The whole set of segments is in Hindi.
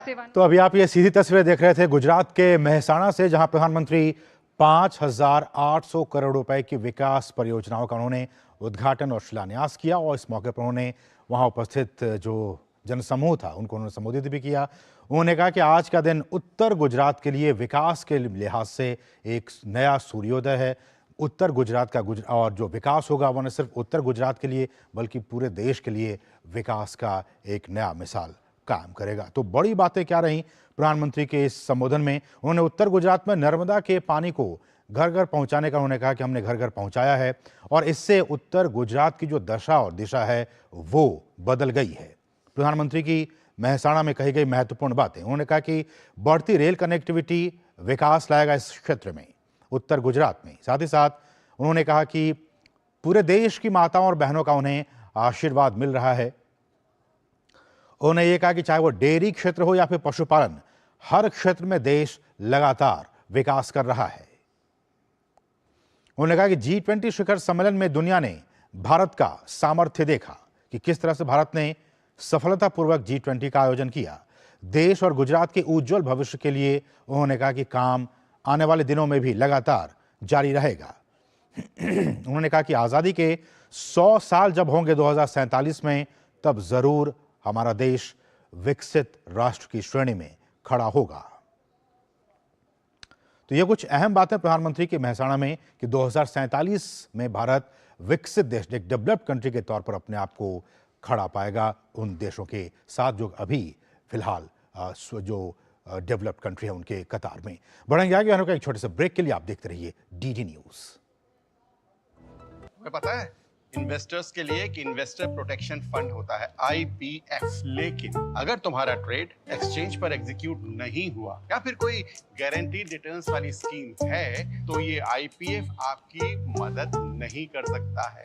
तो अभी आप ये सीधी तस्वीरें देख रहे थे गुजरात के मेहसाणा से, जहां प्रधानमंत्री 5,800 करोड़ रुपए की विकास परियोजनाओं का उन्होंने उद्घाटन और शिलान्यास किया। और इस मौके पर उन्होंने वहां उपस्थित जो जनसमूह था उनको उन्होंने संबोधित भी किया। उन्होंने कहा कि आज का दिन उत्तर गुजरात के लिए विकास के लिहाज से एक नया सूर्योदय है। उत्तर गुजरात का और जो विकास होगा वो न सिर्फ उत्तर गुजरात के लिए बल्कि पूरे देश के लिए विकास का एक नया मिसाल कायम करेगा। तो बड़ी बातें क्या रही प्रधानमंत्री के इस संबोधन में। उन्होंने उत्तर गुजरात में नर्मदा के पानी को घर घर पहुंचाने का उन्होंने कहा कि हमने घर घर पहुंचाया है और इससे उत्तर गुजरात की जो दशा और दिशा है वो बदल गई है। प्रधानमंत्री की मेहसाणा में कही गई महत्वपूर्ण बातें। उन्होंने कहा कि बढ़ती रेल कनेक्टिविटी विकास लाएगा इस क्षेत्र में, उत्तर गुजरात में। साथ ही साथ उन्होंने कहा कि पूरे देश की माताओं और बहनों का उन्हें आशीर्वाद मिल रहा है। उन्होंने ये कहा कि चाहे वो डेयरी क्षेत्र हो या फिर पशुपालन, हर क्षेत्र में देश लगातार विकास कर रहा है। उन्होंने कहा कि G20 शिखर सम्मेलन में दुनिया ने भारत का सामर्थ्य देखा कि किस तरह से भारत ने सफलतापूर्वक G20 का आयोजन किया। देश और गुजरात के उज्जवल भविष्य के लिए उन्होंने कहा कि काम आने वाले दिनों में भी लगातार जारी रहेगा। उन्होंने कहा कि आजादी के 100 साल जब होंगे 2047 में, तब जरूर हमारा देश विकसित राष्ट्र की श्रेणी में खड़ा होगा। तो ये कुछ अहम बातें प्रधानमंत्री के मेहसाणा में कि 2047 में भारत विकसित देश, एक डेवलप्ड कंट्री के तौर पर अपने आप को खड़ा पाएगा उन देशों के साथ जो अभी फिलहाल जो डेवलप्ड कंट्री है उनके कतार में। बढ़ेंगे आगे, एक छोटे से ब्रेक के लिए आप देखते रहिए DD न्यूज। तुम्हें पता है इन्वेस्टर्स के लिए एक इन्वेस्टर प्रोटेक्शन फंड होता है IPF। लेकिन अगर तुम्हारा ट्रेड एक्सचेंज पर एग्जीक्यूट नहीं हुआ या फिर कोई गारंटीड रिटर्न्स वाली स्कीम है तो ये IPF आपकी मदद नहीं कर सकता है।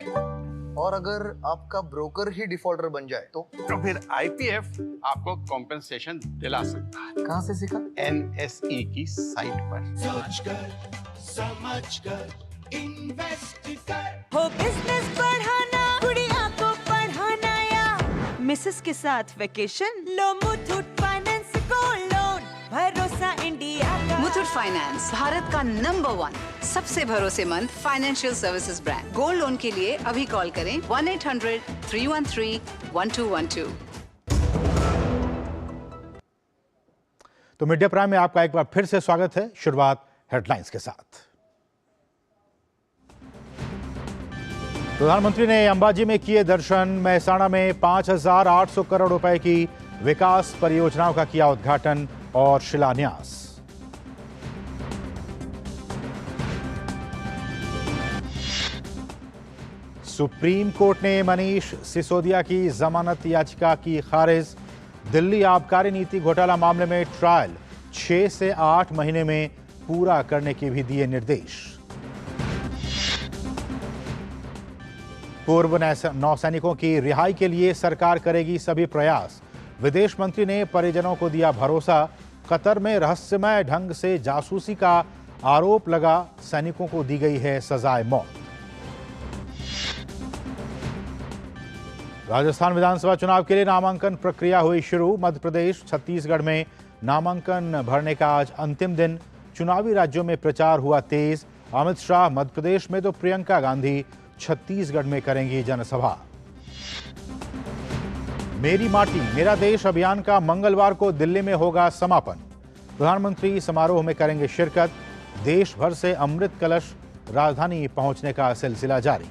और अगर आपका ब्रोकर ही डिफॉल्टर बन जाए तो फिर IPF आपको कॉम्पेंसेशन दिला सकता है। कहां से सीखा? NSE की साइट पर। समझ कर इन्वेस्ट कर। हो बिजनेस बढ़ाना, गुड़िया को पढ़ाना या मिसेस के साथ वेकेशन, लो मुथूट फाइनेंस गोल्ड लोन, भरोसा इंडिया का। मुथूट फाइनेंस भारत का नंबर 1 सबसे भरोसेमंद financial services brand. Gold loan के लिए अभी कॉल करें 1-800-313-1212। तो मीडिया प्राइम में आपका एक बार फिर से स्वागत है। शुरुआत हेडलाइंस के साथ। प्रधानमंत्री ने अंबाजी में किए दर्शन। मेहसाणा में 5,800 करोड़ रुपए की विकास परियोजनाओं का किया उद्घाटन और शिलान्यास। सुप्रीम कोर्ट ने मनीष सिसोदिया की जमानत याचिका की खारिज। दिल्ली आबकारी नीति घोटाला मामले में ट्रायल 6 से 8 महीने में पूरा करने के भी दिए निर्देश। पूर्व नौसैनिकों की रिहाई के लिए सरकार करेगी सभी प्रयास। विदेश मंत्री ने परिजनों को दिया भरोसा। कतर में रहस्यमय ढंग से जासूसी का आरोप लगा सैनिकों को दी गई है सजाए मौत। राजस्थान विधानसभा चुनाव के लिए नामांकन प्रक्रिया हुई शुरू। मध्य प्रदेश, छत्तीसगढ़ में नामांकन भरने का आज अंतिम दिन। चुनावी राज्यों में प्रचार हुआ तेज। अमित शाह मध्य प्रदेश में तो प्रियंका गांधी छत्तीसगढ़ में करेंगी जनसभा। मेरी माटी मेरा देश अभियान का मंगलवार को दिल्ली में होगा समापन। प्रधानमंत्री समारोह में करेंगे शिरकत। देश भर से अमृत कलश राजधानी पहुंचने का सिलसिला जारी।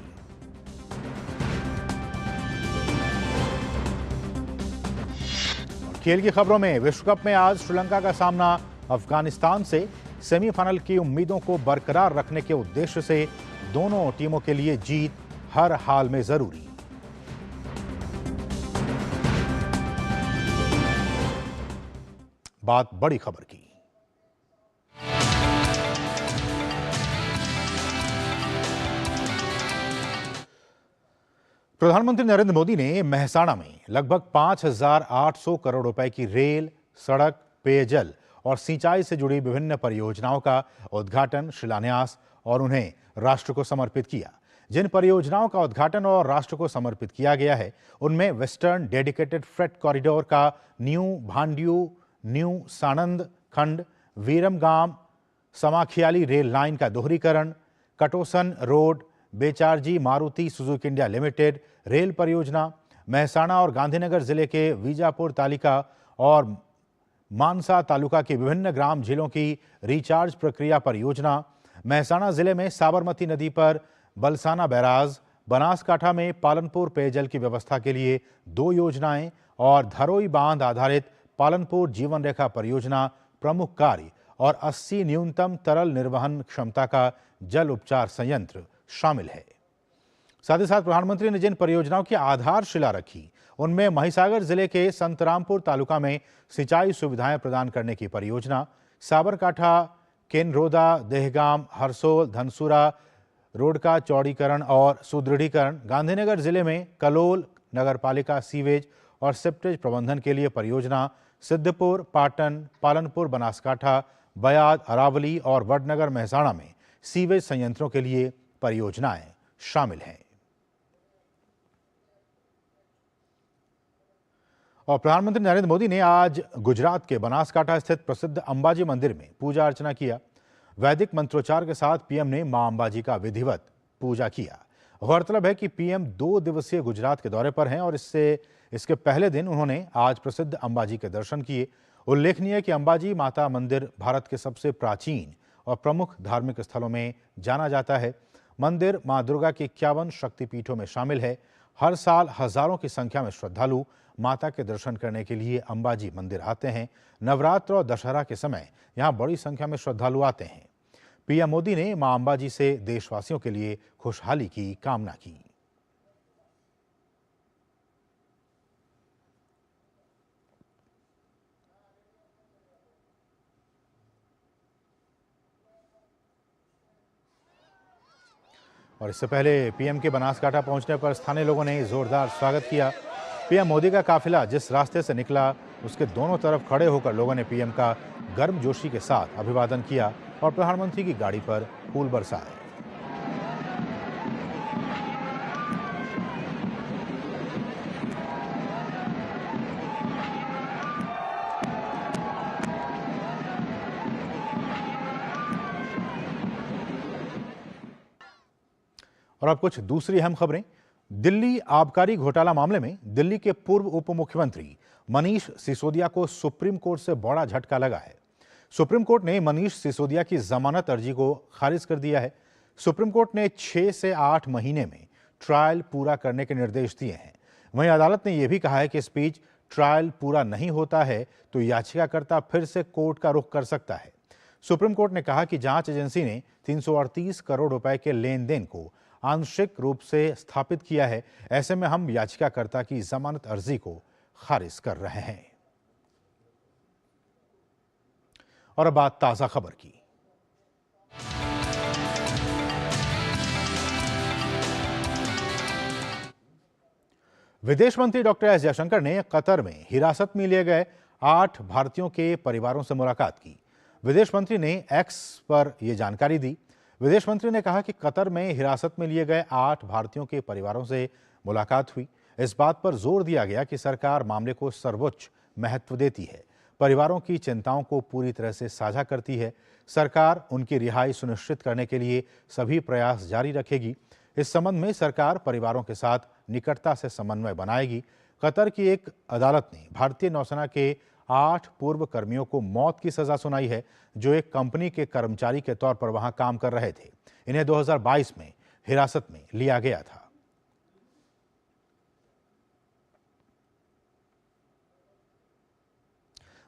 खेल की खबरों में विश्व कप में आज श्रीलंका का सामना अफगानिस्तान से। सेमीफाइनल की उम्मीदों को बरकरार रखने के उद्देश्य से दोनों टीमों के लिए जीत हर हाल में जरूरी। बात बड़ी खबर की। प्रधानमंत्री नरेंद्र मोदी ने मेहसाणा में लगभग 5,800 करोड़ रुपए की रेल, सड़क, पेयजल और सिंचाई से जुड़ी विभिन्न परियोजनाओं का उद्घाटन, शिलान्यास और उन्हें राष्ट्र को समर्पित किया। जिन परियोजनाओं का उद्घाटन और राष्ट्र को समर्पित किया गया है उनमें वेस्टर्न डेडिकेटेड फ्रेट कॉरिडोर का न्यू भांडियू न्यू सानंद खंड वीरमगाम समाखियाली रेल लाइन का दोहरीकरण, Katosan road Becharaji Maruti Suzuki India limited rail परियोजना, मेहसाणा और गांधीनगर जिले के वीजापुर तालिका और मानसा तालुका की विभिन्न ग्राम झीलों की रिचार्ज प्रक्रिया परियोजना, मेहसाणा जिले में साबरमती नदी पर बलसाना बैराज, बनासकांठा में पालनपुर पेयजल की व्यवस्था के लिए 2 योजनाएं और धरोई बांध आधारित पालनपुर जीवन रेखा परियोजना प्रमुख कार्य और 80 न्यूनतम तरल निर्वहन क्षमता का जल उपचार संयंत्र शामिल है। साथ ही साथ प्रधानमंत्री ने जिन परियोजनाओं की आधारशिला रखी उनमें महिसागर जिले के संतरामपुर तालुका में सिंचाई सुविधाएं प्रदान करने की परियोजना, साबरकांठा केनरोदा देहगाम हरसोल धनसुरा रोड का चौड़ीकरण और सुदृढ़ीकरण, गांधीनगर जिले में कलोल नगरपालिका सीवेज और सेप्टेज प्रबंधन के लिए परियोजना, सिद्धपुर पाटन पालनपुर बनासकांठा बयाद अरावली और वडनगर मेहसाणा में सीवेज संयंत्रों के लिए परियोजनाएं शामिल हैं। और प्रधानमंत्री नरेंद्र मोदी ने आज गुजरात के बनासकांठा स्थित प्रसिद्ध अंबाजी मंदिर में पूजा अर्चना किया। वैदिक मंत्रोच्चार के साथ पीएम ने मां अंबाजी का विधिवत पूजा किया। गौरतलब है कि पीएम 2 दिवसीय गुजरात के दौरे पर हैं और इसके पहले दिन उन्होंने आज प्रसिद्ध अंबाजी के दर्शन किए। उल्लेखनीय है कि अंबाजी माता मंदिर भारत के सबसे प्राचीन और प्रमुख धार्मिक स्थलों में जाना जाता है। मंदिर मां दुर्गा के 51 शक्तिपीठों में शामिल है। हर साल हजारों की संख्या में श्रद्धालु माता के दर्शन करने के लिए अंबाजी मंदिर आते हैं। नवरात्र और दशहरा के समय यहां बड़ी संख्या में श्रद्धालु आते हैं। पीएम मोदी ने मां अंबाजी से देशवासियों के लिए खुशहाली की कामना की। और इससे पहले पीएम के बनासकांठा पहुंचने पर स्थानीय लोगों ने जोरदार स्वागत किया। पीएम मोदी का काफिला जिस रास्ते से निकला उसके दोनों तरफ खड़े होकर लोगों ने पीएम का गर्मजोशी के साथ अभिवादन किया और प्रधानमंत्री की गाड़ी पर फूल बरसाए। और अब कुछ दूसरी अहम खबरें। दिल्ली आबकारी घोटाला मामले में दिल्ली के पूर्व उप मुख्यमंत्री मनीष सिसोदिया को सुप्रीम कोर्ट से बड़ा झटका लगा है। सुप्रीम कोर्ट ने मनीष सिसोदिया की जमानत अर्जी को खारिज कर दिया है। सुप्रीम कोर्ट ने 6 से 8 महीने में ट्रायल पूरा करने के निर्देश दिए हैं। वहीं अदालत ने यह भी कहा है कि इस बीच ट्रायल पूरा नहीं होता है तो याचिकाकर्ता फिर से कोर्ट का रुख कर सकता है। सुप्रीम कोर्ट ने कहा कि जांच एजेंसी ने 338 करोड़ रुपए के लेन देन को आंशिक रूप से स्थापित किया है। ऐसे में हम याचिकाकर्ता की जमानत अर्जी को खारिज कर रहे हैं। और अब बात ताजा खबर की। विदेश मंत्री डॉक्टर एस जयशंकर ने कतर में हिरासत में लिए गए 8 भारतीयों के परिवारों से मुलाकात की। विदेश मंत्री ने एक्स पर यह जानकारी दी। विदेश मंत्री ने कहा कि कतर में हिरासत में लिए गए 8 भारतीयों के परिवारों से मुलाकात हुई। इस बात पर जोर दिया गया कि सरकार मामले को सर्वोच्च महत्व देती है, परिवारों की चिंताओं को पूरी तरह से साझा करती है। सरकार उनकी रिहाई सुनिश्चित करने के लिए सभी प्रयास जारी रखेगी। इस संबंध में सरकार परिवारों के साथ निकटता से समन्वय बनाएगी। कतर की एक अदालत ने भारतीय नौसेना के 8 पूर्व कर्मियों को मौत की सजा सुनाई है, जो एक कंपनी के कर्मचारी के तौर पर वहां काम कर रहे थे। इन्हें 2022 में हिरासत में लिया गया था।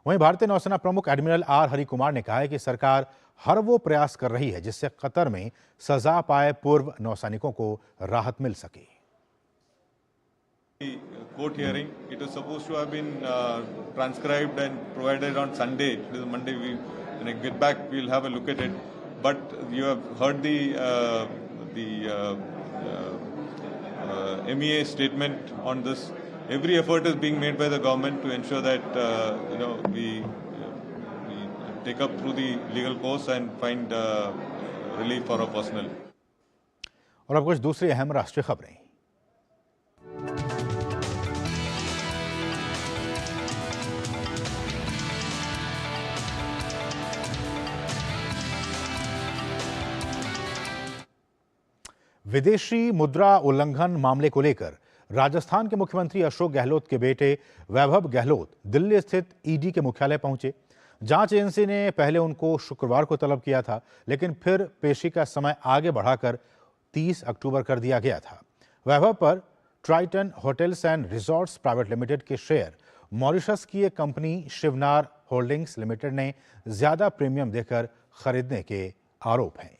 वहीं भारतीय नौसेना प्रमुख एडमिरल आर हरि कुमार ने कहा है कि सरकार हर वो प्रयास कर रही है जिससे कतर में सजा पाए पूर्व नौसैनिकों को राहत मिल सके। Court hearing. It was supposed to have been transcribed and provided on Sunday. It is Monday. When I get back, we'll have a look at it. But you have heard the MEA statement on this. Every effort is being made by the government to ensure that we take up through the legal course and find relief for our personnel. और अब कुछ दूसरी अहम राष्ट्रीय खबरें। विदेशी मुद्रा उल्लंघन मामले को लेकर राजस्थान के मुख्यमंत्री अशोक गहलोत के बेटे वैभव गहलोत दिल्ली स्थित ईडी के मुख्यालय पहुंचे। जांच एजेंसी ने पहले उनको शुक्रवार को तलब किया था, लेकिन फिर पेशी का समय आगे बढ़ाकर 30 अक्टूबर कर दिया गया था। वैभव पर Triton hotels and resorts private limited के शेयर मॉरिशस की एक कंपनी शिवनार होल्डिंग्स लिमिटेड ने ज्यादा प्रीमियम देकर खरीदने के आरोप हैं।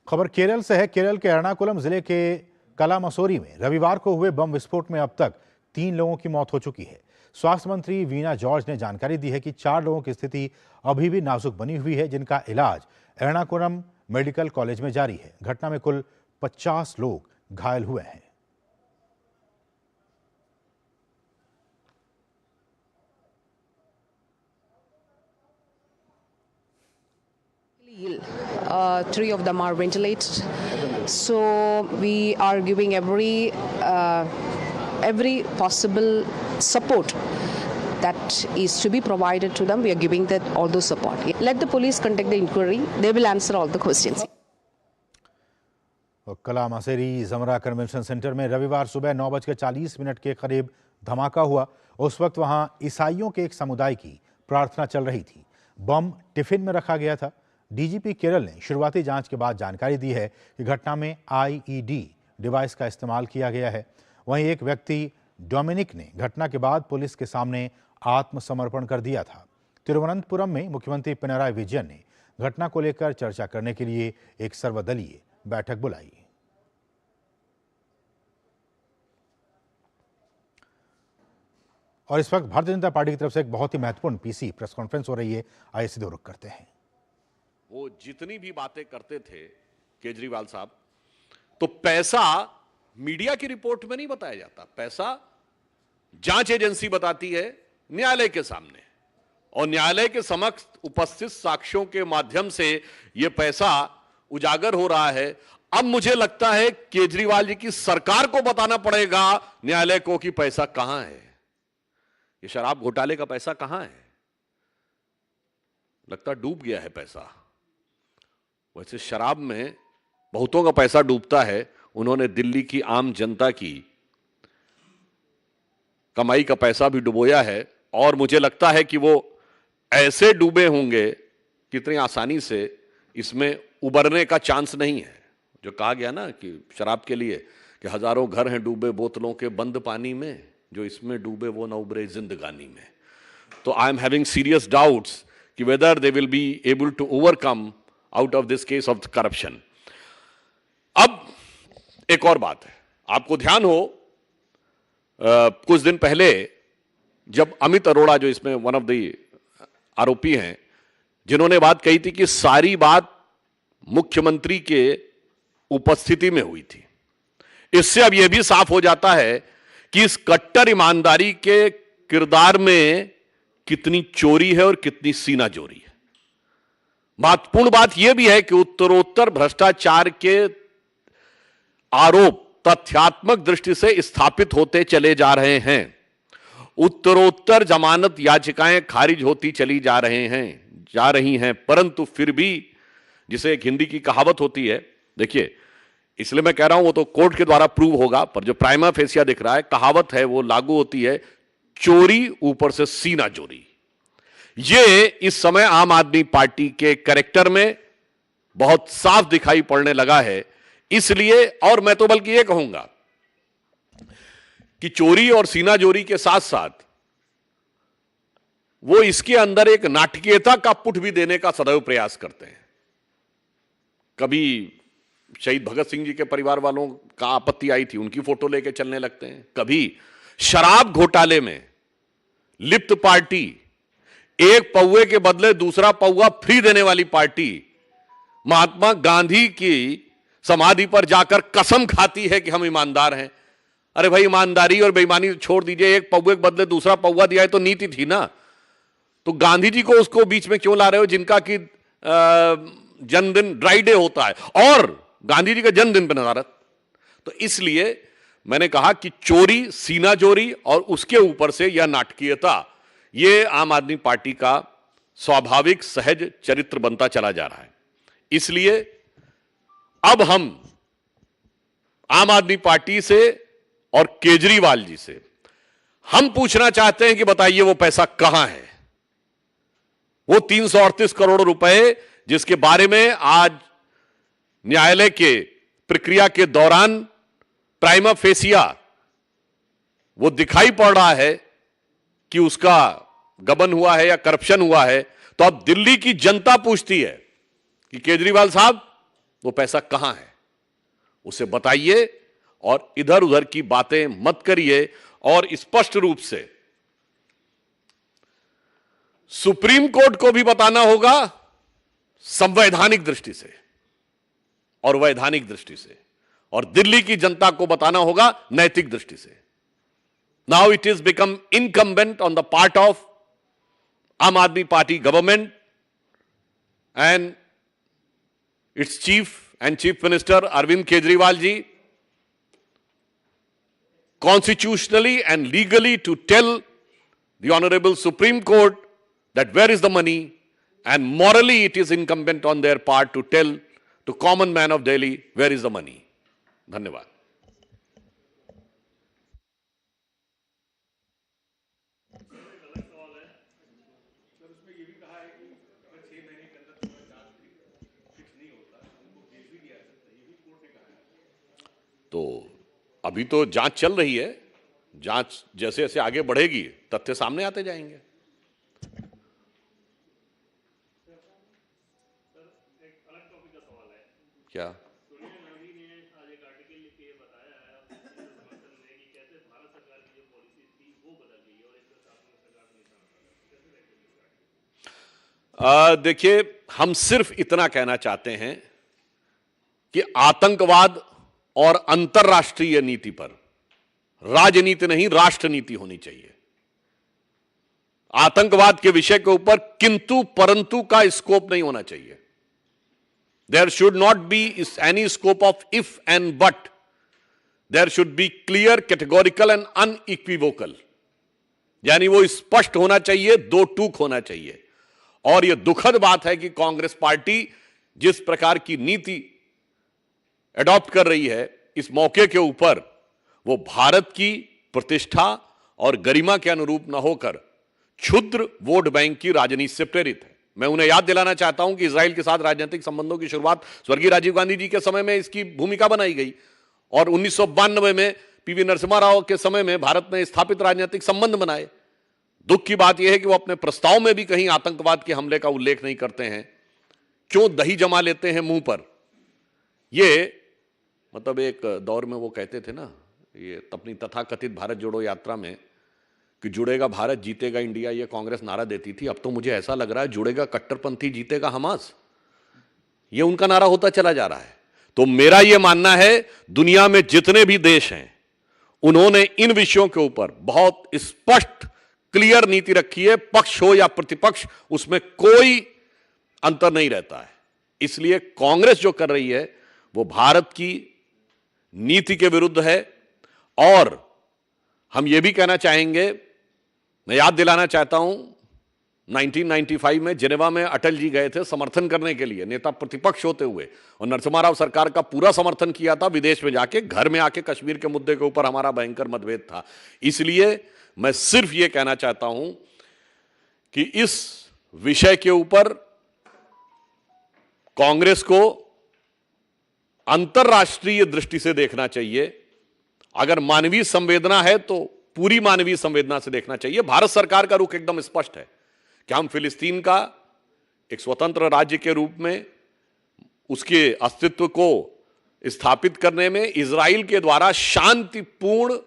खबर केरल से है। केरल के एर्नाकुलम जिले के कलामसोरी में रविवार को हुए बम विस्फोट में अब तक 3 लोगों की मौत हो चुकी है। स्वास्थ्य मंत्री वीना जॉर्ज ने जानकारी दी है कि 4 लोगों की स्थिति अभी भी नाजुक बनी हुई है, जिनका इलाज एर्नाकुलम मेडिकल कॉलेज में जारी है। घटना में कुल 50 लोग घायल हुए हैं। Three of them are ventilated, so we are giving every possible support that is to be provided to them. We are giving that all the support. Let the police conduct the inquiry. They will answer all the questions. Kalamassery जमरा कन्वेंशन सेंटर में रविवार सुबह 9:40 के करीब धमाका हुआ। उस वक्त वहां ईसाइयों के एक समुदाय की प्रार्थना चल रही थी। बम टिफिन में रखा गया था। डीजीपी केरल ने शुरुआती जांच के बाद जानकारी दी है कि घटना में आईईडी डिवाइस का इस्तेमाल किया गया है। वहीं एक व्यक्ति डोमिनिक ने घटना के बाद पुलिस के सामने आत्मसमर्पण कर दिया था। तिरुवनंतपुरम में मुख्यमंत्री पिनराई विजयन ने घटना को लेकर चर्चा करने के लिए एक सर्वदलीय बैठक बुलाई। और इस वक्त भारतीय जनता पार्टी की तरफ से एक बहुत ही महत्वपूर्ण पीसी प्रेस कॉन्फ्रेंस हो रही है। आइए सीधे रुख करते हैं। वो जितनी भी बातें करते थे केजरीवाल साहब, तो पैसा मीडिया की रिपोर्ट में नहीं बताया जाता। पैसा जांच एजेंसी बताती है न्यायालय के सामने, और न्यायालय के समक्ष उपस्थित साक्ष्यों के माध्यम से यह पैसा उजागर हो रहा है। अब मुझे लगता है केजरीवाल जी की सरकार को बताना पड़ेगा न्यायालय को कि पैसा कहां है, ये शराब घोटाले का पैसा कहां है। लगता डूब गया है पैसा। वैसे शराब में बहुतों का पैसा डूबता है। उन्होंने दिल्ली की आम जनता की कमाई का पैसा भी डुबोया है, और मुझे लगता है कि वो ऐसे डूबे होंगे कितनी आसानी से इसमें उबरने का चांस नहीं है। जो कहा गया ना कि शराब के लिए कि हजारों घर हैं डूबे बोतलों के बंद पानी में, जो इसमें डूबे वो न उबरे जिंदगानी में। तो I am having serious doubts कि whether they will be able to overcome out of this case of corruption. अब एक और बात है, आपको ध्यान हो कुछ दिन पहले जब अमित अरोड़ा, जो इसमें वन ऑफ द आरोपी हैं, जिन्होंने बात कही थी कि सारी बात मुख्यमंत्री के उपस्थिति में हुई थी, इससे अब यह भी साफ हो जाता है कि इस कट्टर ईमानदारी के किरदार में कितनी चोरी है और कितनी सीनाजोरी है। महत्वपूर्ण बात यह भी है कि उत्तरोत्तर भ्रष्टाचार के आरोप तथ्यात्मक दृष्टि से स्थापित होते चले जा रहे हैं। उत्तरोत्तर जमानत याचिकाएं खारिज होती चली जा रही हैं, परंतु फिर भी, जिसे एक हिंदी की कहावत होती है, देखिए इसलिए मैं कह रहा हूं वो तो कोर्ट के द्वारा प्रूव होगा, पर जो प्राइमा फेसिया दिख रहा है, कहावत है वो लागू होती है, चोरी ऊपर से सीना चोरी। ये इस समय आम आदमी पार्टी के कैरेक्टर में बहुत साफ दिखाई पड़ने लगा है। इसलिए, और मैं तो बल्कि ये कहूंगा कि चोरी और सीना चोरी के साथ साथ वो इसके अंदर एक नाटकीयता का पुट भी देने का सदैव प्रयास करते हैं। कभी शहीद भगत सिंह जी के परिवार वालों का आपत्ति आई थी, उनकी फोटो लेके चलने लगते हैं। कभी शराब घोटाले में लिप्त पार्टी, एक पौवे के बदले दूसरा पौवा फ्री देने वाली पार्टी, महात्मा गांधी की समाधि पर जाकर कसम खाती है कि हम ईमानदार हैं। अरे भाई, ईमानदारी और बेईमानी छोड़ दीजिए, एक पौवे के बदले दूसरा पौवा दिया है तो नीति थी ना। तो गांधी जी को उसको बीच में क्यों ला रहे हो, जिनका कि जन्मदिन ड्राई डे होता है, और गांधी जी का जन्मदिन पर नजारत। तो इसलिए मैंने कहा कि चोरी, सीना चोरी और उसके ऊपर से यह नाटकीयता, यह आम आदमी पार्टी का स्वाभाविक सहज चरित्र बनता चला जा रहा है। इसलिए अब हम आम आदमी पार्टी से और केजरीवाल जी से हम पूछना चाहते हैं कि बताइए वो पैसा कहां है, वो 338 करोड़ रुपए जिसके बारे में आज न्यायालय के प्रक्रिया के दौरान प्राइमा फेसिया वो दिखाई पड़ रहा है कि उसका गबन हुआ है या करप्शन हुआ है, तो अब दिल्ली की जनता पूछती है कि केजरीवाल साहब वो पैसा कहां है, उसे बताइए और इधर उधर की बातें मत करिए। और स्पष्ट रूप से सुप्रीम कोर्ट को भी बताना होगा संवैधानिक दृष्टि से और वैधानिक दृष्टि से, और दिल्ली की जनता को बताना होगा नैतिक दृष्टि से। Now it is become incumbent on the part of Aam Aadmi party government and its chief minister Arvind Kejriwal ji, constitutionally and legally to tell the Honorable Supreme Court that where is the money, and morally it is incumbent on their part to tell to common man of Delhi where is the money. धन्यवाद। तो अभी तो जांच चल रही है, जांच जैसे जैसे आगे बढ़ेगी तथ्य सामने आते जाएंगे। क्या देखिए, हम सिर्फ इतना कहना चाहते हैं कि आतंकवाद और अंतरराष्ट्रीय नीति पर राजनीति नहीं राष्ट्र नीति होनी चाहिए। आतंकवाद के विषय के ऊपर किंतु परंतु का स्कोप नहीं होना चाहिए। There should not be any scope of if and but, there should be clear, categorical and unequivocal, यानी वो स्पष्ट होना चाहिए, दो टूक होना चाहिए। और यह दुखद बात है कि कांग्रेस पार्टी जिस प्रकार की नीति एडॉप्ट कर रही है, इस मौके के ऊपर वो भारत की प्रतिष्ठा और गरिमा के अनुरूप न होकर क्षुद्र वोट बैंक की राजनीति से प्रेरित है। मैं उन्हें याद दिलाना चाहता हूं कि इजराइल के साथ राजनीतिक संबंधों की शुरुआत स्वर्गीय राजीव गांधी जी के समय में इसकी भूमिका बनाई गई, और 1992 में पीवी नरसिम्हा राव के समय में भारत ने स्थापित राजनीतिक संबंध बनाए। दुख की बात यह है कि वो अपने प्रस्ताव में भी कहीं आतंकवाद के हमले का उल्लेख नहीं करते हैं। क्यों दही जमा लेते हैं मुंह पर? ये मतलब एक दौर में वो कहते थे ना, ये अपनी तथाकथित भारत जोड़ो यात्रा में, कि जुड़ेगा भारत जीतेगा इंडिया, ये कांग्रेस नारा देती थी। अब तो मुझे ऐसा लग रहा है जुड़ेगा कट्टरपंथी जीतेगा हमास, ये उनका नारा होता चला जा रहा है। तो मेरा ये मानना है दुनिया में जितने भी देश हैं उन्होंने इन विषयों के ऊपर बहुत स्पष्ट क्लियर नीति रखी है, पक्ष हो या प्रतिपक्ष उसमें कोई अंतर नहीं रहता है। इसलिए कांग्रेस जो कर रही है वो भारत की नीति के विरुद्ध है। और हम ये भी कहना चाहेंगे, मैं याद दिलाना चाहता हूं 1995 में जिनेवा में अटल जी गए थे समर्थन करने के लिए, नेता प्रतिपक्ष होते हुए, और नरसिम्हा राव सरकार का पूरा समर्थन किया था। विदेश में जाके घर में आके कश्मीर के मुद्दे के ऊपर हमारा भयंकर मतभेद था। इसलिए मैं सिर्फ ये कहना चाहता हूं कि इस विषय के ऊपर कांग्रेस को अंतरराष्ट्रीय दृष्टि से देखना चाहिए। अगर मानवीय संवेदना है तो पूरी मानवीय संवेदना से देखना चाहिए। भारत सरकार का रुख एकदम स्पष्ट है कि हम फिलिस्तीन का एक स्वतंत्र राज्य के रूप में उसके अस्तित्व को स्थापित करने में इजराइल के द्वारा शांतिपूर्ण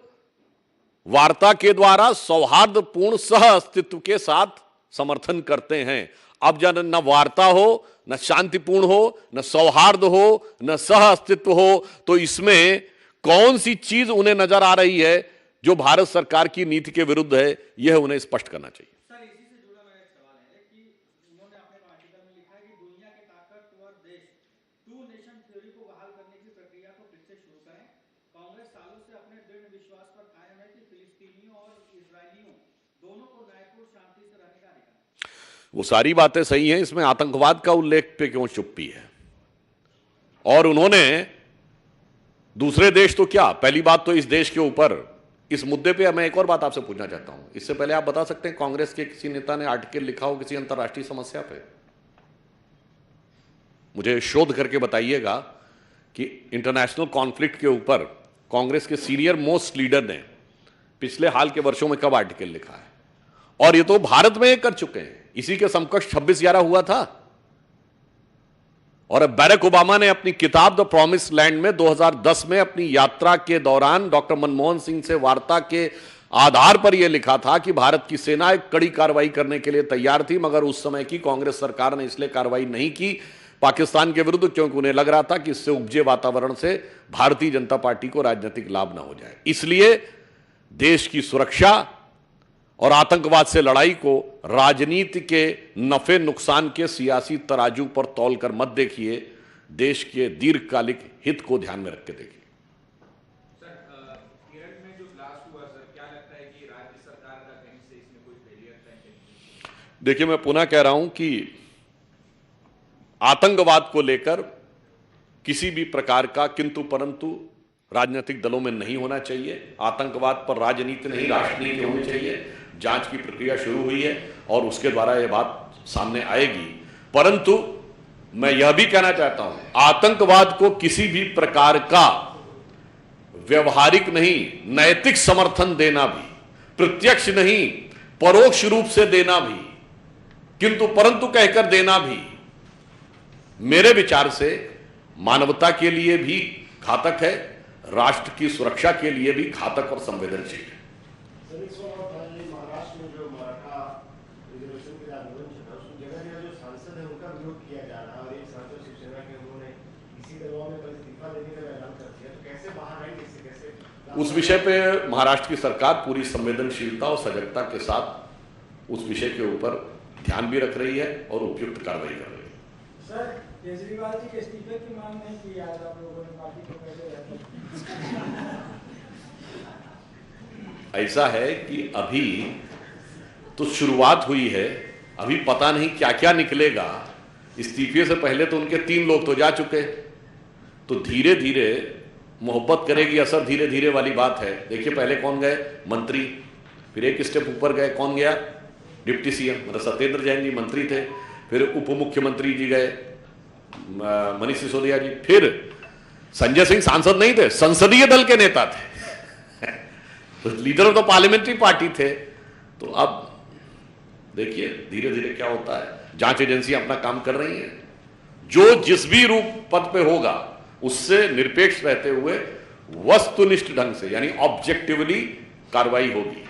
वार्ता के द्वारा सौहार्दपूर्ण सह अस्तित्व के साथ समर्थन करते हैं। अब जब न वार्ता हो, न शांतिपूर्ण हो, न सौहार्द हो, न सह अस्तित्व हो, तो इसमें कौन सी चीज उन्हें नजर आ रही है जो भारत सरकार की नीति के विरुद्ध है, यह उन्हें स्पष्ट करना चाहिए। सर, इसी से जुड़ा मेरा एक सवाल है कि उन्होंने अपने आर्टिकल में लिखा है कि दुनिया के ताकतवर देश टू नेशन थ्योरी को बहाल करने की प्रक्रिया को फिर से शुरू करें। कांग्रेस सालों से अपने वो सारी बातें सही हैं, इसमें आतंकवाद का उल्लेख पे क्यों चुप्पी है? और उन्होंने दूसरे देश तो क्या, पहली बात तो इस देश के ऊपर इस मुद्दे पे मैं एक और बात आपसे पूछना चाहता हूं। इससे पहले आप बता सकते हैं कांग्रेस के किसी नेता ने आर्टिकल लिखा हो किसी अंतर्राष्ट्रीय समस्या पे? मुझे शोध करके बताइएगा कि इंटरनेशनल कॉन्फ्लिक्ट के ऊपर कांग्रेस के सीनियर मोस्ट लीडर ने पिछले हाल के वर्षों में कब आर्टिकल लिखा है। और ये तो भारत में कर चुके हैं, इसी के समकक्ष 26/11 हुआ था। और अब बैरक ओबामा ने अपनी किताब द प्रॉमिस लैंड में 2010 में अपनी यात्रा के दौरान डॉक्टर मनमोहन सिंह से वार्ता के आधार पर यह लिखा था कि भारत की सेना एक कड़ी कार्रवाई करने के लिए तैयार थी, मगर उस समय की कांग्रेस सरकार ने इसलिए कार्रवाई नहीं की पाकिस्तान के विरुद्ध, क्योंकि उन्हें लग रहा था कि इससे उपजे वातावरण से भारतीय जनता पार्टी को राजनीतिक लाभ ना हो जाए। इसलिए देश की सुरक्षा और आतंकवाद से लड़ाई को राजनीति के नफे नुकसान के सियासी तराजू पर तौलकर मत देखिए, देश के दीर्घकालिक हित को ध्यान में रख के देखिए। केरल में जो ब्लास्ट हुआ सर, क्या लगता है कि राज्य सरकार का कहीं से इसमें कोई फेलियर था? देखिए, मैं पुनः कह रहा हूं कि आतंकवाद को लेकर किसी भी प्रकार का किंतु परंतु राजनीतिक दलों में नहीं होना चाहिए। आतंकवाद पर राजनीति नहीं, राष्ट्रनीति होनी चाहिए। जांच की प्रक्रिया शुरू हुई है और उसके द्वारा यह बात सामने आएगी। परंतु मैं यह भी कहना चाहता हूं, आतंकवाद को किसी भी प्रकार का व्यवहारिक नहीं, नैतिक समर्थन देना भी, प्रत्यक्ष नहीं परोक्ष रूप से देना भी, किंतु परंतु कहकर देना भी मेरे विचार से मानवता के लिए भी घातक है, राष्ट्र की सुरक्षा के लिए भी घातक और संवेदनशील है। महाराष्ट्र में जो मराठा रिजर्वेशन के आंदोलन चल रहा है, उसकी जगह जो सांसद है उनका विरोध किया जा रहा है और एक सांसद शिवसेना के उन्होंने इसी दबाव में इस्तीफा देने का ऐलान कर दिया, तो कैसे बाहर आएंगे इससे? कैसे उस विषय पे महाराष्ट्र की सरकार पूरी संवेदनशीलता और सजगता के साथ उस विषय के ऊपर ध्यान भी रख रही है और उपयुक्त कार्रवाई कर रही है। सर, केजरीवाल जी के इस्तीफे की मांग नहीं की आज आप लोगों ने, पार्टी को कैसे रहते? ऐसा है कि अभी तो शुरुआत हुई है, अभी पता नहीं क्या क्या निकलेगा। इस्तीफे से पहले तो उनके 3 लोग तो जा चुके, तो धीरे धीरे मोहब्बत करेगी असर, धीरे धीरे वाली बात है। देखिए पहले कौन गए? मंत्री, फिर एक स्टेप ऊपर गए, कौन गया? डिप्टी सीएम, मतलब सत्येंद्र जैन जी मंत्री थे, फिर उप मुख्यमंत्री जी गए मनीष सिसोदिया जी, फिर संजय सिंह सांसद नहीं थे, संसदीय दल के नेता थे तो leader of the parliamentary party थे। तो अब देखिए धीरे धीरे क्या होता है। जांच एजेंसी अपना काम कर रही है, जो जिस भी रूप पद पे होगा उससे निरपेक्ष रहते हुए वस्तुनिष्ठ ढंग से यानी ऑब्जेक्टिवली कार्रवाई होगी।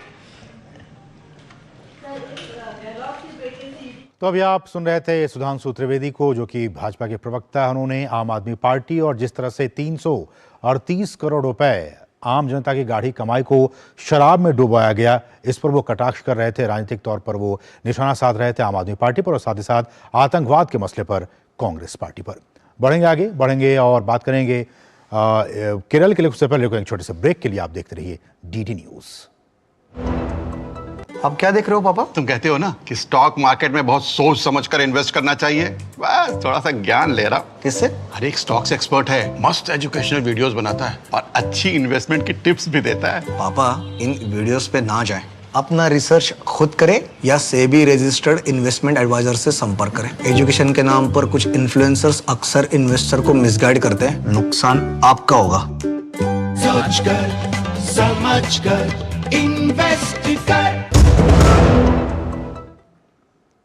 तो अभी आप सुन रहे थे सुधांशु त्रिवेदी को, जो कि भाजपा के प्रवक्ता है। उन्होंने आम आदमी पार्टी और जिस तरह से 338 करोड़ रुपए आम जनता की गाढ़ी कमाई को शराब में डुबाया गया, इस पर वो कटाक्ष कर रहे थे। राजनीतिक तौर पर वो निशाना साध रहे थे आम आदमी पार्टी पर और साथ ही साथ आतंकवाद के मसले पर कांग्रेस पार्टी पर। आगे बढ़ेंगे और बात करेंगे केरल के लिए। उससे पहले एक छोटे से ब्रेक के लिए आप देखते रहिए डीडी न्यूज। आप क्या देख रहे हो पापा? तुम कहते हो ना कि स्टॉक मार्केट में बहुत सोच समझकर इन्वेस्ट करना चाहिए, बस थोड़ा सा ज्ञान ले रहा हूं। किससे? हर एक स्टॉक्स एक्सपर्ट है, मस्त एजुकेशनल वीडियोस बनाता है और अच्छी इन्वेस्टमेंट की टिप्स भी देता है। पापा इन वीडियोस पे ना जाएं, अपना रिसर्च खुद करें या सेबी रजिस्टर्ड इन्वेस्टमेंट एडवाइजर से संपर्क करें। एजुकेशन के नाम पर कुछ इन्फ्लुएंसर्स अक्सर इन्वेस्टर को मिसगाइड करते हैं, नुकसान आपका होगा। सोच कर समझ कर इन्वेस्ट कर।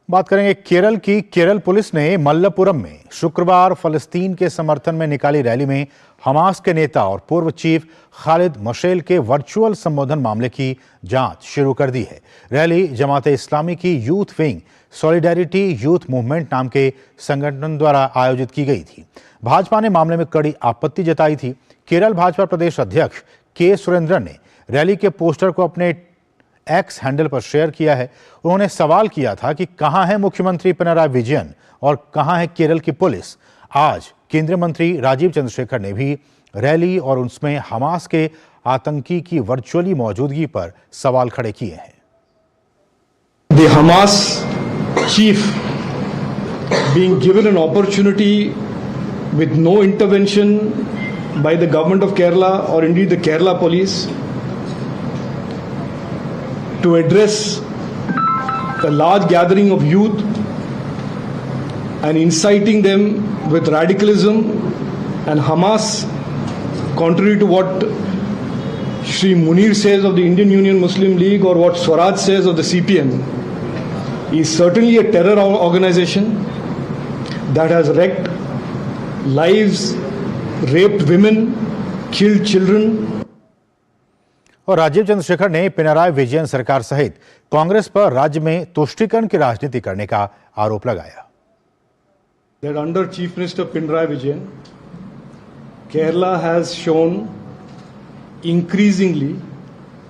बात करेंगे केरल की। केरल पुलिस ने मल्लपुरम में शुक्रवार फलस्तीन के समर्थन में निकाली रैली में हमास के नेता और पूर्व चीफ खालिद मशेल के वर्चुअल संबोधन मामले की जांच शुरू कर दी है। रैली जमाते इस्लामी की youth wing solidarity youth movement नाम के संगठन द्वारा आयोजित की गई थी। भाजपा ने मामले में कड़ी आपत्ति जताई थी। केरल भाजपा प्रदेश अध्यक्ष के सुरेंद्रन ने रैली के पोस्टर को अपने एक्स हैंडल पर शेयर किया है। उन्होंने सवाल किया था कि कहां है मुख्यमंत्री पिनराई विजयन और कहां है केरल की पुलिस। आज केंद्रीय मंत्री राजीव चंद्रशेखर ने भी रैली और उसमें हमास के आतंकी की वर्चुअली मौजूदगी पर सवाल खड़े किए हैं। The Hamas chief being given an opportunity with no intervention by the government of Kerala or indeed the Kerala police to address a large gathering of youth and inciting them with radicalism and Hamas, contrary to what Shri Munir says of the Indian Union Muslim League or what Swaraj says of the CPM, is certainly a terror organization that has wrecked lives, raped women, killed children. और राजीव चंद्रशेखर ने पिनराई विजयन सरकार सहित कांग्रेस पर राज्य में तुष्टीकरण की राजनीति करने का आरोप लगाया। That under Chief Minister Pinarayi Vijayan, Kerala has shown increasingly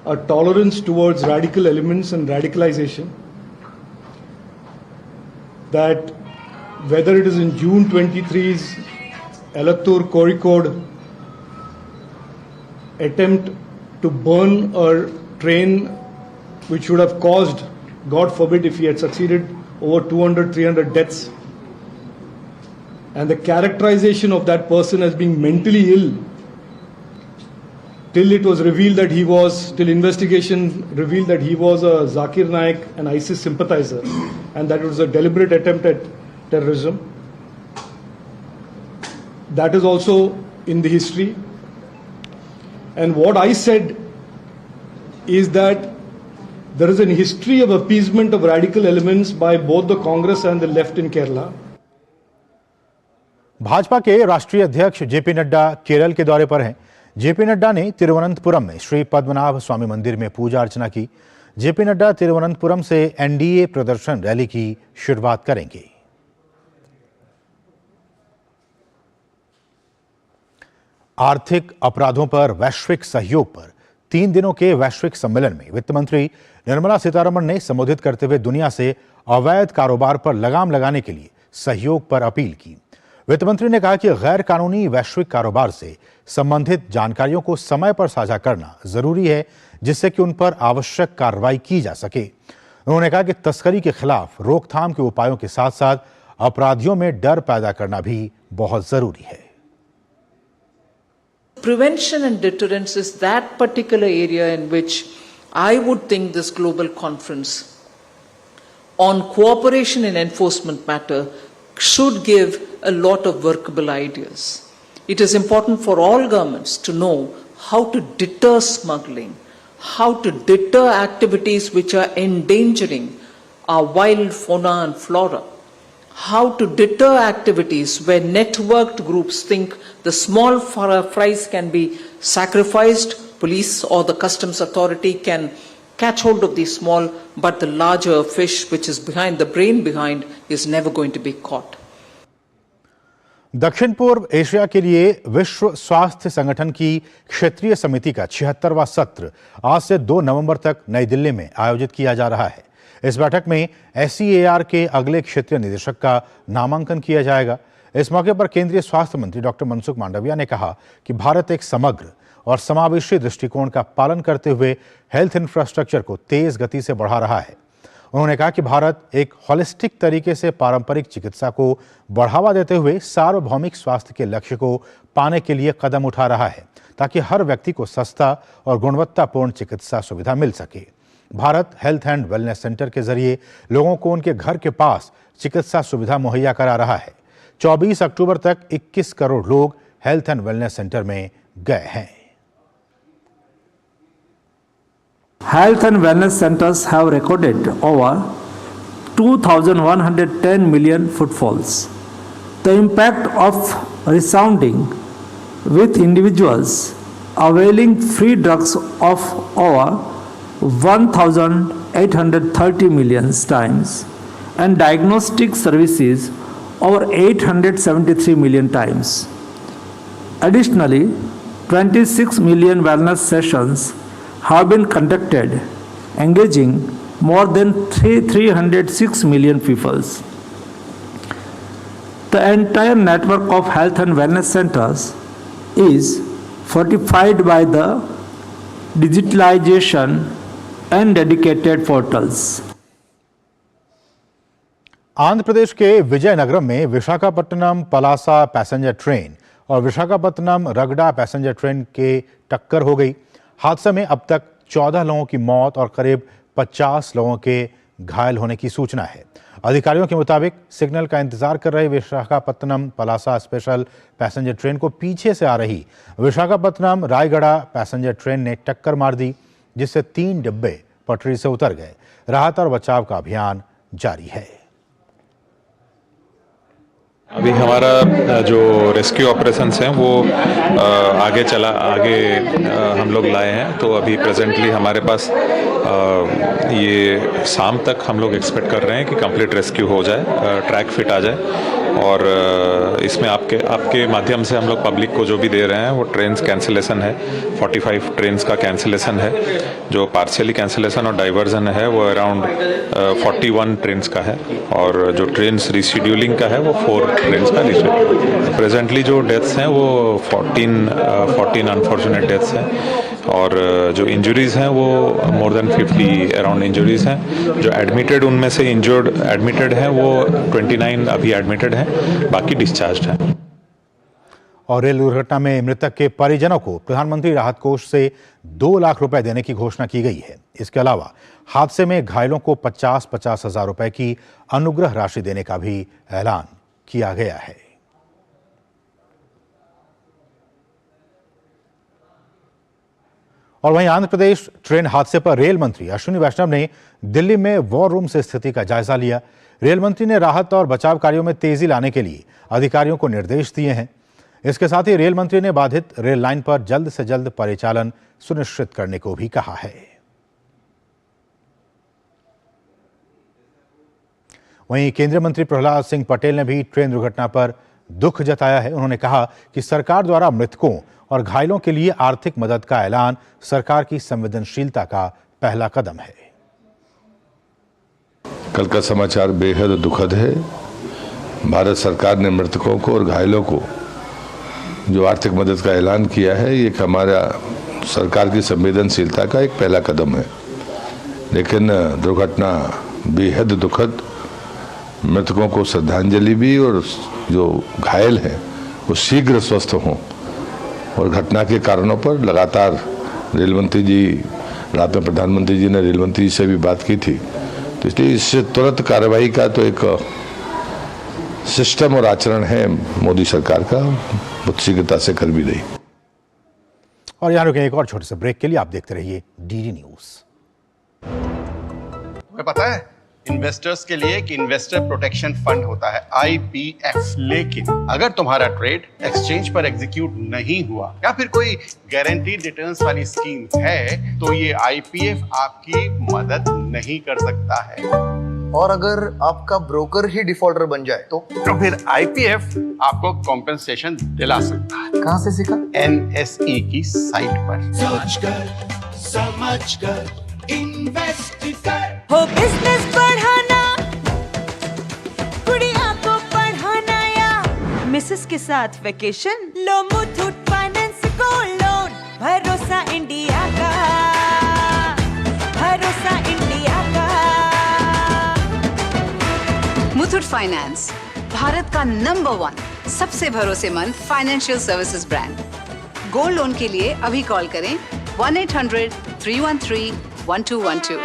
a tolerance towards radical elements and radicalization. That whether it is in June 23's Elattur Kozhikode attempt to burn a train which would have caused, God forbid if he had succeeded, over 200-300 deaths, and the characterization of that person as being mentally ill, till it was revealed that he was, till investigation revealed that he was a Zakir Naik, an ISIS sympathizer, and that it was a deliberate attempt at terrorism. That is also in the history. And what I said is that there is a history of appeasement of radical elements by both the Congress and the left in Kerala. Bhajpa के राष्ट्रीय अध्यक्ष जेपी नड्डा केरल के दौरे पर हैं। जेपी नड्डा ने तिरुवनंतपुरम में श्री पद्मनाभ स्वामी मंदिर में पूजा अर्चना की। जेपी नड्डा तिरुवनंतपुरम से एनडीए प्रदर्शन रैली की शुरुआत करेंगे। आर्थिक अपराधों पर वैश्विक सहयोग पर 3 दिनों के वैश्विक सम्मेलन में वित्त मंत्री निर्मला सीतारमण ने संबोधित करते हुए दुनिया से अवैध कारोबार पर लगाम लगाने के लिए सहयोग पर अपील की। वित्त मंत्री ने कहा कि गैर कानूनी वैश्विक कारोबार से संबंधित जानकारियों को समय पर साझा करना जरूरी है, जिससे कि उन पर आवश्यक कार्रवाई की जा सके। उन्होंने कहा कि तस्करी के खिलाफ रोकथाम के उपायों के साथ साथ अपराधियों में डर पैदा करना भी बहुत जरूरी है। Prevention and deterrence is that particular area in which I would think this global conference on cooperation in enforcement matter should give a lot of workable ideas. It is important for all governments to know how to deter smuggling, how to deter activities which are endangering our wild fauna and flora, how to deter activities where networked groups think the small fries can be sacrificed, police or the customs authority can catch hold of the small, but the larger fish which is behind, the brain behind, is never going to be caught. दक्षिण पूर्व एशिया के लिए विश्व स्वास्थ्य संगठन की क्षेत्रीय समिति का 76वां सत्र आज से 2 नवंबर तक नई दिल्ली में आयोजित किया जा रहा है। इस बैठक में SEAR के अगले क्षेत्रीय निदेशक का नामांकन किया जाएगा। इस मौके पर केंद्रीय स्वास्थ्य मंत्री डॉक्टर मनसुख मांडविया ने कहा कि भारत एक समग्र और समावेशी दृष्टिकोण का पालन करते हुए हेल्थ इंफ्रास्ट्रक्चर को तेज गति से बढ़ा रहा है। उन्होंने कहा कि भारत एक होलिस्टिक तरीके से पारंपरिक चिकित्सा को बढ़ावा देते हुए सार्वभौमिक स्वास्थ्य के लक्ष्य को पाने के लिए कदम उठा रहा है, ताकि हर व्यक्ति को सस्ता और गुणवत्तापूर्ण चिकित्सा सुविधा मिल सके। Bharat health and wellness centre के जरिए लोगों को उनके घर के पास चिकित्सा सुविधा मुहैया करा रहा है। 24 अक्टूबर तक 21 करोड़ लोग हेल्थ एंड वेलनेस सेंटर में गए हैं। Health and wellness centers have recorded over 2,110 million footfalls. The impact of resounding with individuals availing free drugs of over 1,830 million times and diagnostic services over 873 million times. Additionally, 26 million wellness sessions have been conducted, engaging more than 306 million people. The entire network of health and wellness centers is fortified by the digitalization and dedicated portals. Andhra Pradesh के विजयनगरम में विशाखापट्टनम पलासा पैसेंजर ट्रेन और विशाखापट्टनम रगड़ा पैसेंजर ट्रेन के टक्कर हो गई। हादसे में अब तक 14 लोगों की मौत और करीब 50 लोगों के घायल होने की सूचना है। अधिकारियों के मुताबिक सिग्नल का इंतजार कर रहे Visakhapatnam Palasa special passenger train को पीछे से आ रही विशाखापट्टनम रायगढ़ पैसेंजर ट्रेन ने टक्कर मार दी, जिससे 3 डिब्बे पटरी से उतर गए। राहत और बचाव का अभियान जारी है। अभी हमारा जो रेस्क्यू ऑपरेशंस हैं वो आगे हम लोग लाए हैं। तो अभी प्रेजेंटली हमारे पास ये शाम तक हम लोग एक्सपेक्ट कर रहे हैं कि कंप्लीट रेस्क्यू हो जाए, ट्रैक फिट आ जाए। और इसमें आपके माध्यम से हम लोग पब्लिक को जो भी दे रहे हैं वो ट्रेन्स कैंसिलेशन है, 45 ट्रेन्स का कैंसिलेशन है। जो पार्शियली कैंसिलेशन और डाइवर्जन है वो अराउंड 41 ट्रेन्स का है, और जो ट्रेन्स रिशेड्यूलिंग का है वो 4 ट्रेन्स का रिशेड्यूलिंग। प्रेजेंटली जो डेथ्स हैं वो 14 अनफॉर्चुनेट डेथ्स हैं, और जो इंजरीज हैं वो मोर देन 50 अराउंड इंजरीज हैं। जो एडमिटेड उनमें से एडमिटेड हैं वो 29 अभी एडमिटेड हैं, बाकी डिस्चार्ज हैं। और रेल दुर्घटना में मृतक के परिजनों को प्रधानमंत्री राहत कोष से 2 लाख रुपए देने की घोषणा की गई है। इसके अलावा हादसे में घायलों को 50-50 हजार रुपए की अनुग्रह राशि देने का भी ऐलान किया गया है। और वहीं आंध्र प्रदेश ट्रेन हादसे पर रेल मंत्री अश्विनी वैष्णव ने दिल्ली में वॉर रूम से स्थिति का जायजा लिया। रेल मंत्री ने राहत और बचाव कार्यों में तेजी लाने के लिए अधिकारियों को निर्देश दिए हैं। इसके साथ ही रेल मंत्री ने बाधित रेल लाइन पर जल्द से जल्द परिचालन सुनिश्चित करने को भी कहा है। वहीं केंद्रीय मंत्री प्रहलाद सिंह पटेल ने भी ट्रेन दुर्घटना पर दुख जताया है। उन्होंने कहा कि सरकार द्वारा मृतकों और घायलों के लिए आर्थिक मदद का ऐलान सरकार की संवेदनशीलता का पहला कदम है। कल का समाचार बेहद दुखद है। भारत सरकार ने मृतकों को और घायलों को जो आर्थिक मदद का ऐलान किया है, ये हमारा सरकार की संवेदनशीलता का एक पहला कदम है। लेकिन दुर्घटना बेहद दुखद, मृतकों को श्रद्धांजलि भी, और जो घायल हैं वो शीघ्र स्वस्थ हों। और घटना के कारणों पर लगातार रेल मंत्री जी, रात में प्रधानमंत्री जी ने रेल मंत्री जी से भी बात की थी, तो इसलिए इससे तुरंत कार्रवाई का तो एक सिस्टम और आचरण है मोदी सरकार का, बहुत शीघ्रता से कर भी रही। और यहाँ रुके एक और छोटे से ब्रेक के लिए। आप देखते रहिए डीडी न्यूज। तुम्हें पता है इन्वेस्टर्स के लिए एक इन्वेस्टर प्रोटेक्शन फंड होता है, IPF। लेकिन अगर तुम्हारा ट्रेड एक्सचेंज पर एग्जीक्यूट नहीं हुआ या फिर कोई गारंटीड रिटर्न्स वाली स्कीम है, तो ये IPF आपकी मदद नहीं कर सकता है। और अगर आपका ब्रोकर ही डिफॉल्टर बन जाए तो फिर IPF आपको कॉम्पेंसेशन दिला सकता है। कहाँ से सीखा? NSE की साइट पर। सोचकर समझकर इन्वेस्ट कर, हो बिजनेस बढ़ाना, गुड़िया को पढ़ाना, या मिसेस के साथ वेकेशन, लो मुथूट फाइनेंस गोल्ड लोन। भरोसा इंडिया का, भरोसा इंडिया का। मुथूट फाइनेंस, भारत का नंबर 1 सबसे भरोसेमंद financial services brand. Gold loan के लिए अभी कॉल करें 1-800-313-1212।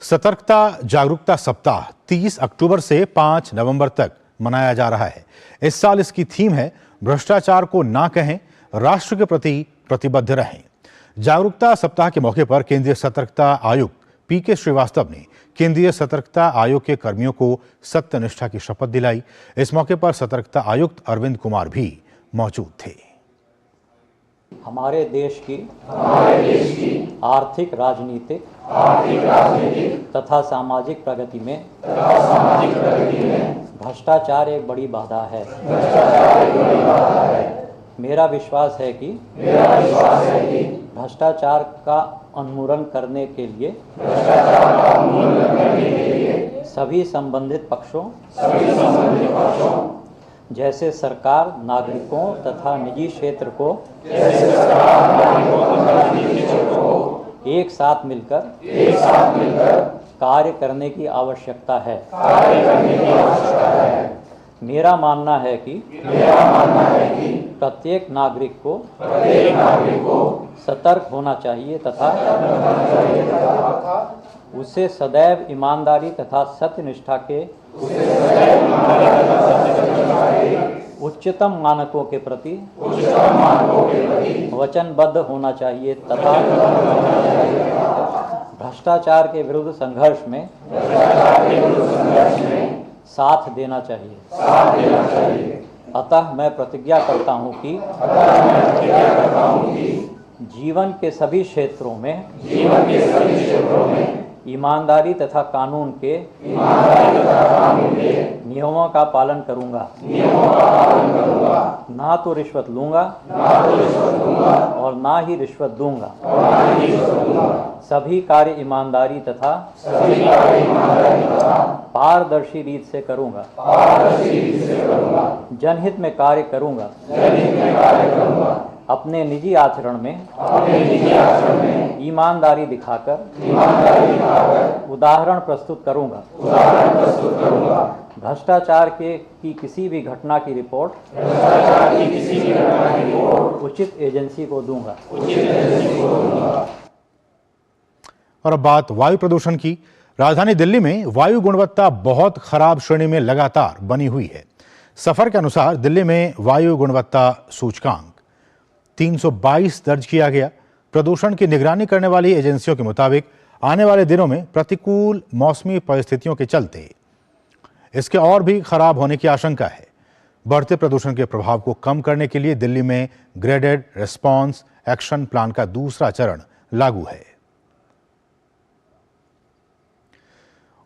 सतर्कता जागरूकता सप्ताह 30 अक्टूबर से 5 नवंबर तक मनाया जा रहा है। इस साल इसकी थीम है भ्रष्टाचार को ना कहें, राष्ट्र के प्रति प्रतिबद्ध रहें। जागरूकता सप्ताह के मौके पर केंद्रीय सतर्कता आयुक्त PK श्रीवास्तव ने केंद्रीय सतर्कता आयोग के कर्मियों को सत्यनिष्ठा की शपथ दिलाई। इस मौके पर सतर्कता आयुक्त अरविंद कुमार भी मौजूद थे। हमारे देश की आर्थिक, राजनीतिक तथा सामाजिक प्रगति में भ्रष्टाचार एक बड़ी बाधा है। मेरा विश्वास है कि भ्रष्टाचार का उन्मूलन करने के लिए सभी संबंधित पक्षों जैसे सरकार, नागरिकों तथा निजी क्षेत्र को एक साथ मिलकर कार्य करने की आवश्यकता है। मेरा मानना है कि प्रत्येक नागरिक को सतर्क होना चाहिए तथा उसे सदैव ईमानदारी तथा सत्यनिष्ठा के उच्चतम मानकों के प्रति वचनबद्ध होना चाहिए तथा भ्रष्टाचार के विरुद्ध संघर्ष में साथ देना चाहिए। अतः मैं प्रतिज्ञा करता हूँ कि जीवन के सभी क्षेत्रों में ईमानदारी तथा कानून के नियमों का पालन करूँगा, ना तो रिश्वत लूँगा और ना ही रिश्वत दूँगा। सभी कार्य ईमानदारी तथा पारदर्शी रीत से करूँगा। जनहित में कार्य करूँगा। अपने निजी आचरण में ईमानदारी दिखाकर उदाहरण प्रस्तुत करूँगा। भ्रष्टाचार की किसी भी घटना की रिपोर्ट उचित एजेंसी को दूंगा। और अब बात वायु प्रदूषण की। राजधानी दिल्ली में वायु गुणवत्ता बहुत खराब श्रेणी में लगातार बनी हुई है। सफर के अनुसार दिल्ली में वायु गुणवत्ता सूचकांक 322 दर्ज किया गया। प्रदूषण की निगरानी करने वाली एजेंसियों के मुताबिक आने वाले दिनों में प्रतिकूल मौसमी परिस्थितियों के चलते इसके और भी खराब होने की आशंका है। बढ़ते प्रदूषण के प्रभाव को कम करने के लिए दिल्ली में ग्रेडेड रिस्पॉन्स एक्शन प्लान का दूसरा चरण लागू है।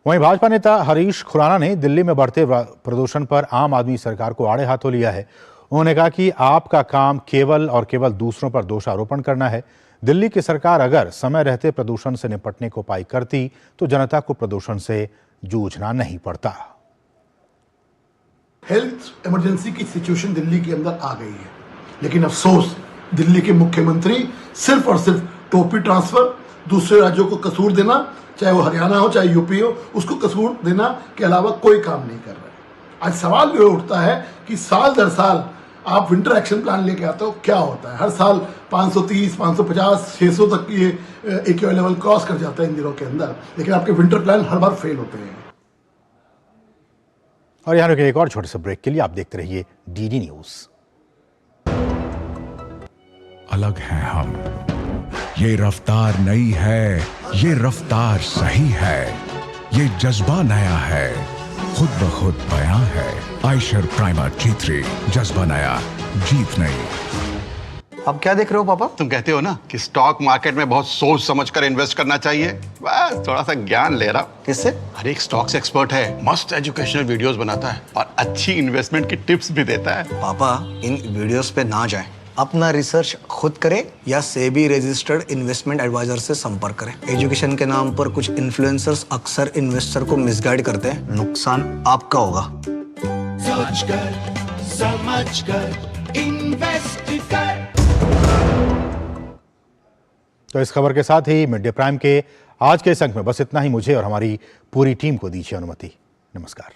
वहीं भाजपा नेता हरीश खुराना ने दिल्ली में बढ़ते प्रदूषण पर आम आदमी सरकार को आड़े हाथों लिया है। उन्होंने कहा कि आपका काम केवल और केवल दूसरों पर दोषारोपण करना है। दिल्ली की सरकार अगर समय रहते प्रदूषण से निपटने को उपाय करती तो जनता को प्रदूषण से जूझना नहीं पड़ता। हेल्थ इमरजेंसी की सिचुएशन दिल्ली के अंदर आ गई है, लेकिन अफसोस दिल्ली के मुख्यमंत्री सिर्फ और सिर्फ टोपी ट्रांसफर, दूसरे राज्यों को कसूर देना, चाहे वो हरियाणा हो चाहे यूपी हो, उसको कसूर देना के अलावा कोई काम नहीं कर रहे। आज सवाल ये उठता है कि साल दर साल आप विंटर एक्शन प्लान लेके आते हो, क्या होता है? हर साल 530, 550, 600 तक ये AQI लेवल क्रॉस कर जाता है इन दिनों के अंदर, लेकिन आपके विंटर प्लान हर बार फेल होते हैं। और यहाँ के एक और छोटे से ब्रेक के लिए आप देखते रहिए DD न्यूज। अलग हैं हम, ये रफ्तार नई है, ये रफ्तार सही है, ये जज्बा नया है, खुद ब खुद बयां है। आयशर प्राइमर G3, जज्बा नया, जीत नई। अब क्या देख रहे हो पापा? तुम कहते हो ना कि स्टॉक मार्केट में बहुत सोच समझकर इन्वेस्ट करना चाहिए, बस थोड़ा सा ज्ञान ले रहा हूं। किससे? हर एक स्टॉक्स एक्सपर्ट है, मस्त एजुकेशनल वीडियोस बनाता है और अच्छी इन्वेस्टमेंट की टिप्स भी देता है। पापा इन वीडियोस पे ना जाएं, अपना रिसर्च खुद करें या सेबी रजिस्टर्ड इन्वेस्टमेंट एडवाइजर से संपर्क करें। एजुकेशन के नाम पर कुछ इन्फ्लुएंसर्स अक्सर इन्वेस्टर को मिसगाइड करते हैं, नुकसान आपका होगा। सोचकर समझकर इन्वेस्ट कर। तो इस खबर के साथ ही मिड डे प्राइम के आज के इस अंक में बस इतना ही। मुझे और हमारी पूरी टीम को दीजिए अनुमति। नमस्कार।